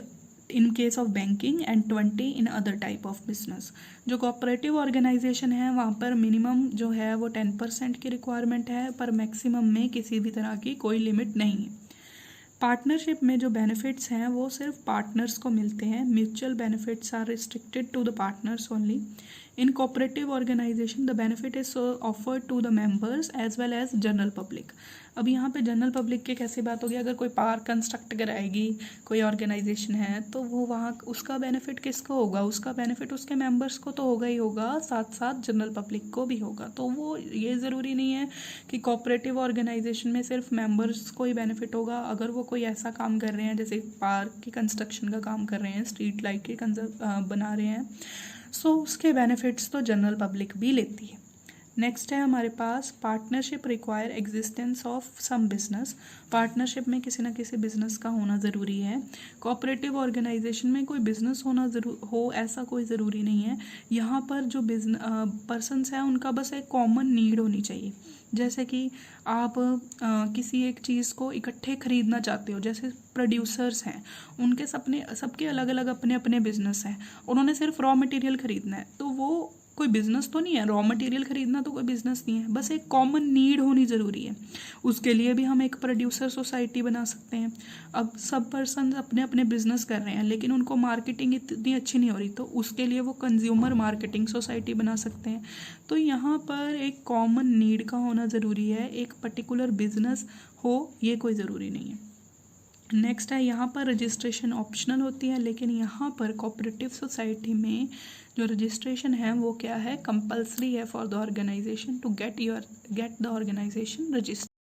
in case of banking and 20 in other type of business. जो कोऑपरेटिव ऑर्गेनाइजेशन है वहाँ पर मिनिमम जो है वो 10% की रिक्वायरमेंट है, पर मैक्सिमम में किसी भी तरह की कोई लिमिट नहीं है। पार्टनरशिप में जो बेनिफिट्स हैं वो सिर्फ पार्टनर्स को मिलते हैं, mutual benefits are restricted to the partners only. In cooperative organization the benefit is offered to the members as well as general public. अब यहाँ पे जनरल पब्लिक की कैसी बात होगी, अगर कोई पार्क कंस्ट्रक्ट कराएगी कोई ऑर्गेनाइजेशन है तो वो वहाँ उसका बेनिफिट किसको होगा, उसका बेनिफिट उसके मेंबर्स को तो होगा ही होगा, साथ साथ जनरल पब्लिक को भी होगा। तो वो ये ज़रूरी नहीं है कि कोऑपरेटिव ऑर्गेनाइजेशन में सिर्फ मेंबर्स को ही बेनिफिट होगा। अगर वो कोई ऐसा काम कर रहे हैं जैसे पार्क की कंस्ट्रक्शन का काम कर रहे हैं, स्ट्रीट लाइट के बना रहे हैं, सो उसके बेनिफिट्स तो जनरल पब्लिक भी लेती है। नेक्स्ट है हमारे पास partnership require existence of some business. Partnership में किसी ना किसी बिजनेस का होना ज़रूरी है। कोऑपरेटिव ऑर्गेनाइजेशन में कोई बिजनेस होना हो ऐसा कोई ज़रूरी नहीं है। यहाँ पर जो पर्सनस हैं उनका बस एक कॉमन नीड होनी चाहिए। जैसे कि आप किसी एक चीज़ को इकट्ठे खरीदना चाहते हो, जैसे प्रोड्यूसर्स हैं, उनके सबके अलग अलग अपने अपने बिजनेस हैं, उन्होंने सिर्फ रॉ मटेरियल खरीदना है, तो वो कोई बिजनेस तो नहीं है। रॉ मटेरियल खरीदना तो कोई बिजनेस नहीं है, बस एक कॉमन नीड होनी ज़रूरी है। उसके लिए भी हम एक प्रोड्यूसर सोसाइटी बना सकते हैं। अब सब पर्सन अपने अपने बिजनेस कर रहे हैं लेकिन उनको मार्केटिंग इतनी अच्छी नहीं हो रही, तो उसके लिए वो कंज्यूमर मार्केटिंग सोसाइटी बना सकते हैं। तो यहाँ पर एक कॉमन नीड का होना ज़रूरी है, एक पर्टिकुलर बिजनेस हो ये कोई ज़रूरी नहीं है। नेक्स्ट है यहाँ पर रजिस्ट्रेशन ऑप्शनल होती है, लेकिन यहाँ पर कोऑपरेटिव सोसाइटी में जो रजिस्ट्रेशन है वो क्या है, कंपल्सरी है for the organization to get the organization register.